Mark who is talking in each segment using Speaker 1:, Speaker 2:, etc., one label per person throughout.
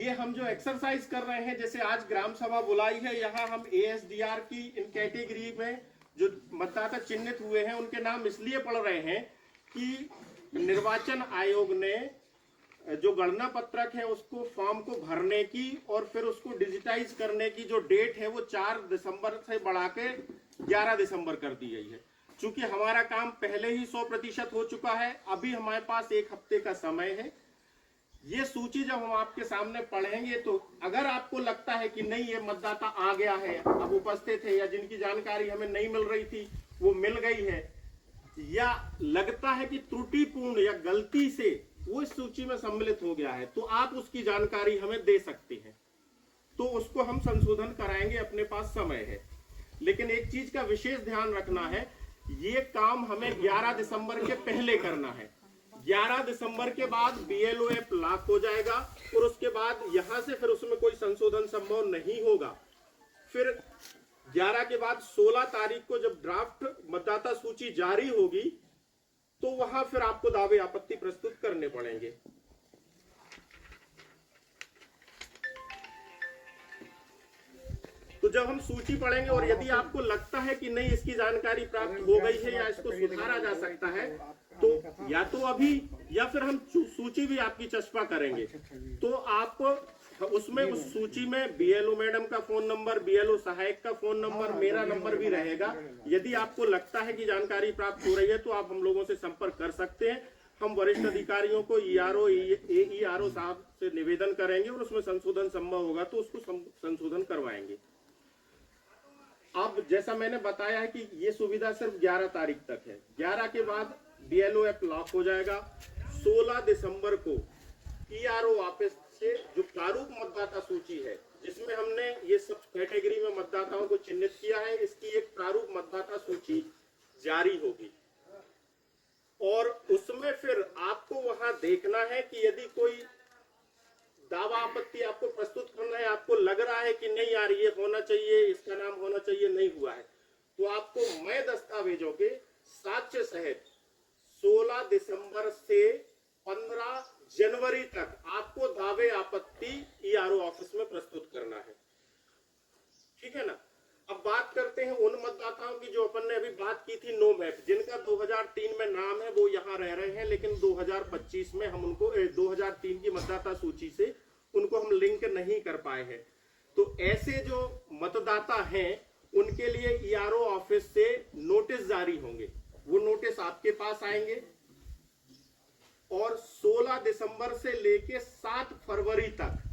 Speaker 1: ये हम जो एक्सरसाइज कर रहे हैं, जैसे आज ग्राम सभा बुलाई है, यहाँ हम एएसडीआर की इन कैटेगरी में जो मतदाता चिन्हित हुए हैं उनके नाम इसलिए पढ़ रहे हैं कि निर्वाचन आयोग ने जो गणना पत्रक है उसको फॉर्म को भरने की और फिर उसको डिजिटाइज करने की जो डेट है वो 4 दिसंबर से बढ़ा के 11 दिसंबर कर दी गई है। चूंकि हमारा काम पहले ही 100% हो चुका है, अभी हमारे पास 1 हफ्ते का समय है। ये सूची जब हम आपके सामने पढ़ेंगे तो अगर आपको लगता है कि नहीं ये मतदाता आ गया है, अब उपस्थित है, या जिनकी जानकारी हमें नहीं मिल रही थी वो मिल गई है, या लगता है कि त्रुटिपूर्ण या गलती से वो इस सूची में सम्मिलित हो गया है, तो आप उसकी जानकारी हमें दे सकते हैं, तो उसको हम संशोधन कराएंगे, अपने पास समय है। लेकिन एक चीज का विशेष ध्यान रखना है, ये काम हमें 11 दिसंबर के पहले करना है। 11 दिसंबर के बाद बीएलओ ऐप लॉक हो जाएगा और उसके बाद यहां से फिर उसमें कोई संशोधन संभव नहीं होगा। फिर 11 के बाद 16 तारीख को जब ड्राफ्ट मतदाता सूची जारी होगी तो वहां फिर आपको दावे आपत्ति प्रस्तुत करने पड़ेंगे। तो जब हम सूची पढ़ेंगे और यदि आपको लगता है कि नहीं इसकी जानकारी प्राप्त हो गई है या इसको सुधारा जा सकता है, तो या तो अभी या फिर हम सूची भी आपकी चस्पा करेंगे। तो आप उसमें उस सूची में बीएलओ मैडम का फोन नंबर, बीएलओ सहायक का फोन नंबर, मेरा नंबर भी रहेगा। यदि आपको लगता है कि जानकारी प्राप्त हो रही है तो आप हम लोगों से संपर्क कर सकते हैं। हम वरिष्ठ अधिकारियों को ईआरओ एईआरओ साहब से निवेदन करेंगे और उसमें संशोधन संभव होगा तो उसको संशोधन करवाएंगे। अब जैसा मैंने बताया है कि ये सुविधा सिर्फ 11 तारीख तक है। 11 के बाद बीएलओ ऐप लॉक हो जाएगा। 16 दिसंबर को ईआरओ ऑफिस से जो प्रारूप मतदाता सूची है, जिसमें हमने ये सब कैटेगरी में मतदाताओं को चिन्हित किया है, इसकी एक प्रारूप मतदाता सूची जारी होगी और उसमें फिर आपको वहां देखना है कि यदि कोई दावा आपत्ति आपको प्रस्तुत करना है, आपको लग रहा है कि नहीं यार ये होना चाहिए, इसका नाम होना चाहिए, नहीं हुआ है, तो आपको मय दस्तावेजों के साक्ष्य सहित 16 दिसंबर से 15 जनवरी तक आपको दावे आपत्ति ईआरओ ऑफिस में प्रस्तुत करना है। ठीक है ना। अब बात करते हैं उन मतदाताओं की जो अपन ने अभी बात की थी, नो मैप, जिनका 2003 में नाम है, वो यहाँ रह रहे हैं, लेकिन 2025 में हम उनको 2003 की मतदाता सूची से उनको हम लिंक नहीं कर पाए हैं। तो ऐसे जो मतदाता हैं उनके लिए ईआरओ ऑफिस से नोटिस जारी होंगे। वो नोटिस आपके पास आएंगे और 16 दिसंबर से लेके 7 फरवरी तक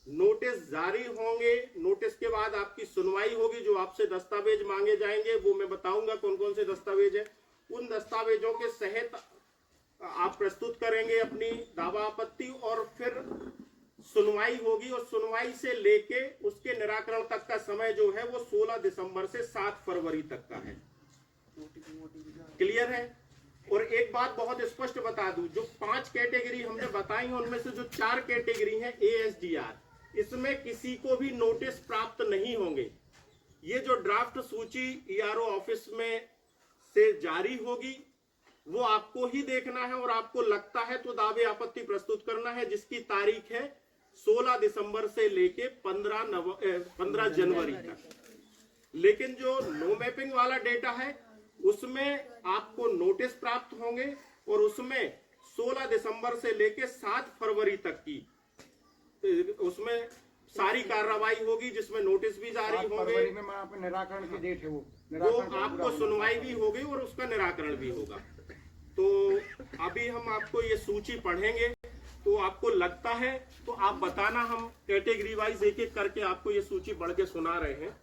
Speaker 1: नोटिस जारी होंगे। नोटिस के बाद आपकी सुनवाई होगी। जो आपसे दस्तावेज मांगे जाएंगे वो मैं बताऊंगा कौन कौन से दस्तावेज है। उन दस्तावेजों के सहित आप प्रस्तुत करेंगे अपनी दावा आपत्ति और फिर सुनवाई होगी और सुनवाई से लेके उसके निराकरण तक का समय जो है वो 16 दिसंबर से 7 फरवरी तक का है। क्लियर है। और एक बात बहुत स्पष्ट बता दूं, जो 5 कैटेगरी हमने बताई हैं उनमें से जो 4 कैटेगरी हैं एएसडीआर, इसमें किसी को भी नोटिस प्राप्त नहीं होंगे। ये जो ड्राफ्ट सूची ईआरओ ऑफिस में से जारी होगी वो आपको ही देखना है और आपको लगता है तो दावे आपत्ति प्रस्तुत करना है, जिसकी तारीख है 16 दिसंबर से लेके 15 जनवरी तक। लेकिन जो नो मैपिंग वाला डेटा है उसमें आपको नोटिस प्राप्त होंगे और उसमें 16 दिसंबर से लेके 7 फरवरी तक की उसमें सारी कार्रवाई होगी, जिसमें नोटिस भी जारी होंगे,
Speaker 2: निराकरण की डेट है
Speaker 1: वो आपको सुनवाई भी होगी और उसका निराकरण भी होगा। तो अभी हम आपको ये सूची पढ़ेंगे, तो आपको लगता है तो आप बताना, हम कैटेगरी वाइज एक एक करके आपको ये सूची पढ़ के सुना रहे हैं।